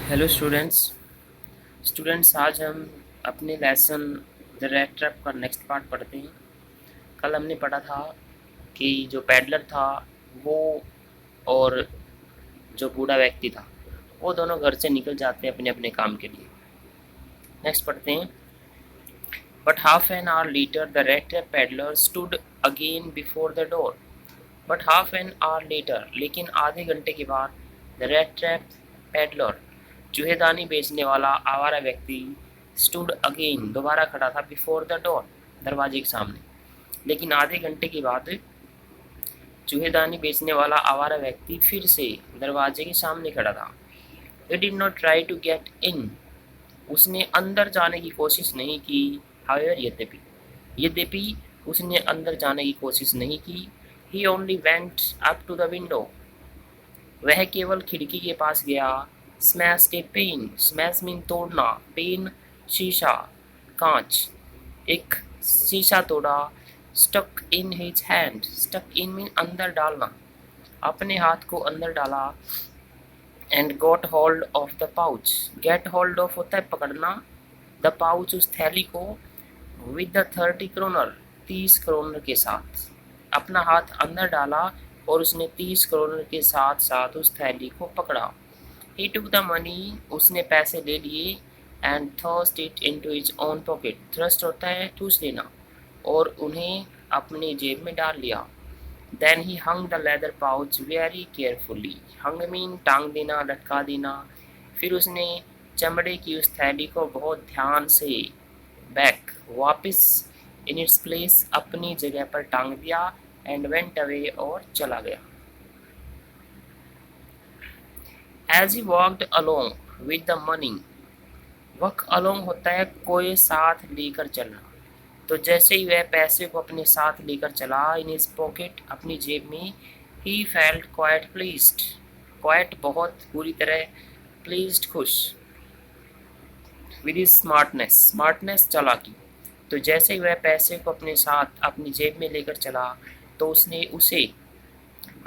Hello students आज हम अपने लेसन द रेट ट्रैप का नेक्स्ट पार्ट पढ़ते हैं। कल हमने पढ़ा था कि जो पैडलर था वो और जो बूढ़ा व्यक्ति था वो दोनों घर से निकल जाते हैं अपने अपने काम के लिए। नेक्स्ट पढ़ते हैं। But half an hour later the rate trap peddler stood again before the door. But half an hour later लेकिन आधे घंटे के बाद द रेट ट्रैप पैडलर चूहेदानी बेचने वाला आवारा व्यक्ति स्टूड अगेन दोबारा खड़ा था बिफोर द डोर दरवाजे के सामने। लेकिन आधे घंटे के बाद चूहेदानी बेचने वाला आवारा व्यक्ति फिर से दरवाजे के सामने खड़ा था। He did not try to get in. उसने अंदर जाने की कोशिश नहीं की। हाउएवर यद्यपि उसने अंदर जाने की कोशिश नहीं की। He only went up to the window. वह केवल खिड़की के पास गया। Smash a pane. Smash mean तोड़ना, पेन शीशा, कांच। एक शीशा तोड़ा। Stuck in his hand. Stuck in mean अंदर डालना, अपने हाथ को अंदर डाला। And got hold of the pouch. Get hold of होता है पकड़ना, द पाउच उस थैली को, विद द 30 क्रोनर 30 क्रोनर के साथ। अपना हाथ अंदर डाला और उसने 30 क्रोनर के साथ साथ उस थैली को पकड़ा। ही टुक द मनी। उसने पैसे ले लिए। And thrust it into his own pocket. Thrust होता है ठूस लेना, और उन्हें अपनी जेब में डाल लिया। Then he hung the leather pouch very carefully. Hung mean टांग देना, लटका देना। फिर उसने चमड़े की उस थैली को बहुत ध्यान से बैक वापस इन इट्स प्लेस अपनी जगह पर टांग दिया। एंड वेंट अवे और चला गया। As he walked along with the money. Walk along होता है कोई साथ लेकर चलना। तो जैसे ही वह पैसे को अपने साथ लेकर चला, इन हिज पॉकेट अपनी जेब में, he felt quite pleased. Quite बहुत पूरी तरह, प्लीज्ड खुश। With his smartness. स्मार्टनेस चालाकी। तो जैसे ही वह पैसे को अपने साथ अपनी जेब में लेकर चला तो उसने उसे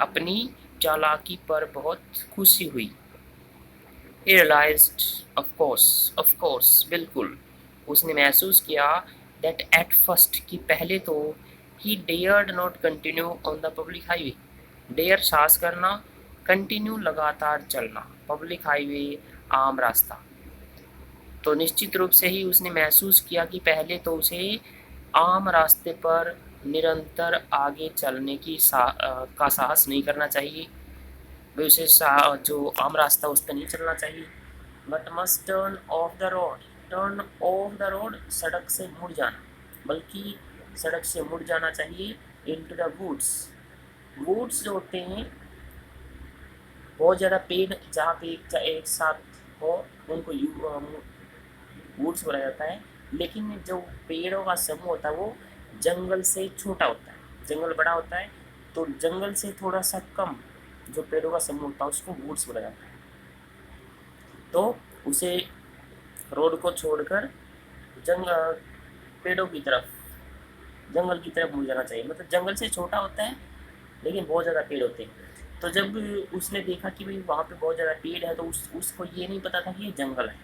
अपनी चालाकी पर बहुत खुशी हुई। He realized, of course, बिल्कुल। उसने महसूस किया that at first कि पहले तो he dared not continue on the public highway। dare साहस करना, continue लगातार चलना, public highway आम रास्ता। तो निश्चित रूप से ही उसने महसूस किया कि पहले तो उसे आम रास्ते पर निरंतर आगे चलने का साहस नहीं करना चाहिए। भाई उसे जो आम रास्ता उस पर नहीं चलना चाहिए। But must turn off the road. Turn off the road सड़क से मुड़ जाना, बल्कि सड़क से मुड़ जाना चाहिए। Into the woods. वुड्स जो होते हैं बहुत ज़्यादा पेड़ जहाँ पे एक साथ हो उनको वुड्स बोला जाता है। लेकिन जो पेड़ों का समूह होता है वो जंगल से छोटा होता है। जंगल बड़ा होता है तो जंगल से थोड़ा सा कम जो पेड़ों का समूह होता है उसको वुड्स बोला जाता है। तो उसे रोड को छोड़कर जंगल पेड़ों की तरफ, जंगल की तरफ मुड़ जाना चाहिए। मतलब जंगल से छोटा होता है लेकिन बहुत ज़्यादा पेड़ होते हैं। तो जब उसने देखा कि भाई वहाँ पे बहुत ज़्यादा पेड़ है तो उसको ये नहीं पता था कि ये जंगल है।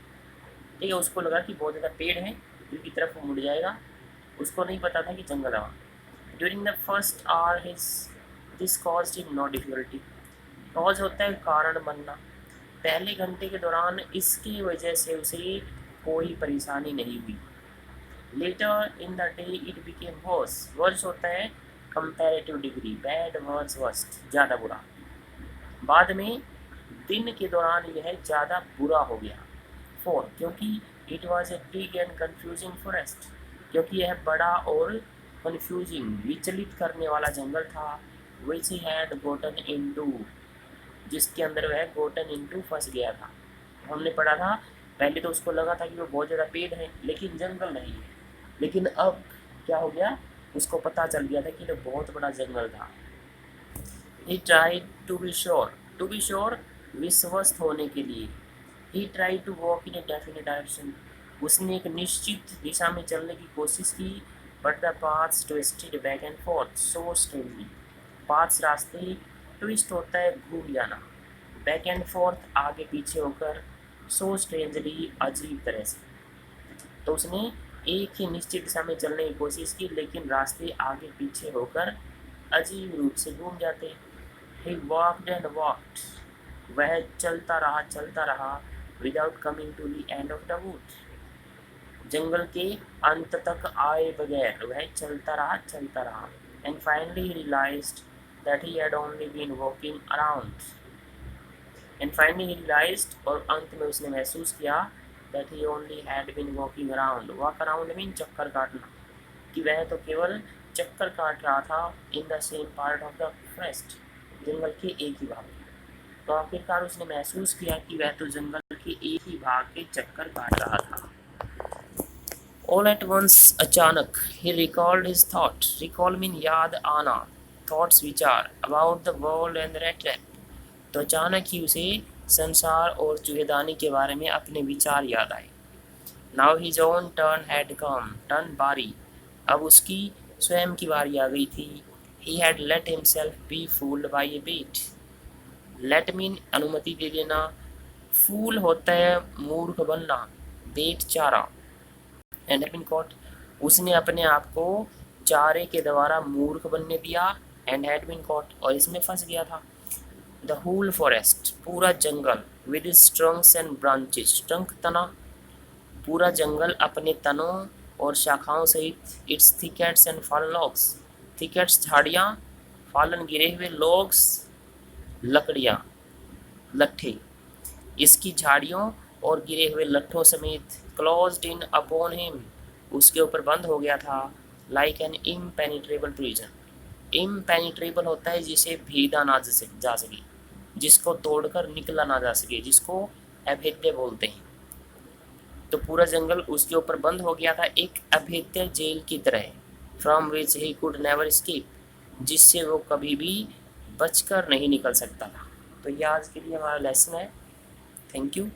ठीक है, उसको लगा कि बहुत ज़्यादा पेड़ है, पेड़ की तरफ वो मुड़ जाएगा। उसको नहीं पता था कि जंगल है वहाँ। During the first hour his this caused him no difficulty. Cause होता है कारण बनना। पहले घंटे के दौरान इसकी वजह से उसे कोई परेशानी नहीं हुई। Later in the day it became worse. Worse होता है comparative degree, bad worse worst, ज़्यादा बुरा। बाद में दिन के दौरान यह ज़्यादा बुरा हो गया। फोर क्योंकि it was a big and confusing forest. क्योंकि यह बड़ा और कन्फ्यूजिंग विचलित करने वाला जंगल था। विच ही हैड गोटन इनटू, जिसके अंदर वह गोटन इनटू फंस गया था। हमने पढ़ा था पहले तो उसको लगा था कि वो बहुत ज़्यादा पेड़ है लेकिन जंगल नहीं है। लेकिन अब क्या हो गया, उसको पता चल गया था कि ये बहुत बड़ा जंगल था। He tried to be sure. To be sure विश्वस्त होने के लिए। He try to walk in a definite direction. उसने एक निश्चित दिशा में चलने की कोशिश की। But the paths twisted back and forth so strangely. Paths रास्ते, ट्विस्ट होता है घूम जाना, बैक एंड फोर्थ आगे पीछे होकर, सो स्ट्रेंजली, अजीब तरह से। तो उसने एक ही निश्चित दिशा में चलने की कोशिश की, लेकिन रास्ते आगे पीछे होकर अजीब रूप से घूम जाते। ही वॉकड एंड वॉकड, वह चलता रहा without coming to the end of the wood, जंगल के अंत तक आए बगैर वह चलता रहा। And finally realised that he had only been walking around. And finally he realised, और अंत में उसने महसूस किया, that he only had been walking around. Walk around mean चक्कर काटना, कि वह तो केवल चक्कर काट रहा था in the same part of the forest, जंगल के एक ही भाग में। तो आखिरकार उसने महसूस किया कि वह तो जंगल के एक ही भाग के चक्कर काट रहा था। ऑल एट वंस, अचानक, ही recalled his thought. Recall mean याद आना, थॉट्स विचार, about the world and the rat. तो अचानक ही उसे संसार और चूहेदानी के बारे में अपने विचार याद आए। Now his own turn had come, turn बारी, अब उसकी स्वयं की बारी आ गई थी। He had let himself be fooled by a bet. Let mean अनुमति दे देना, फूल होता है मूर्ख बनना, बेट चारा, एंड हैड बीन कॉट, उसने अपने आप को चारे के द्वारा मूर्ख बनने दिया, एंड हैड बीन कॉट, और इसमें फंस गया था। द होल फॉरेस्ट, पूरा जंगल, with its trunks and branches, trunk तना, पूरा जंगल अपने तनों और शाखाओं सहित, its thickets and fallen logs, thickets झाड़ियाँ, फॉलन गिरे हुए, लॉग्स लकड़ियाँ, लट्ठे, इसकी झाड़ियों और गिरे हुए लट्ठों समेत, क्लोज्ड इन अपॉन हिम, उसके ऊपर बंद हो गया था, like an impenetrable prison. Impenetrable होता है जिसे भेदा ना जा सके, जिसको तोड़कर निकला ना जा सके, जिसको अभेद्य बोलते हैं। तो पूरा जंगल उसके ऊपर बंद हो गया था एक अभेद्य जेल की तरह, from which he could never escape, जिससे वो कभी भी बचकर नहीं निकल सकता था। तो ये आज के लिए हमारा लेसन है। Thank you.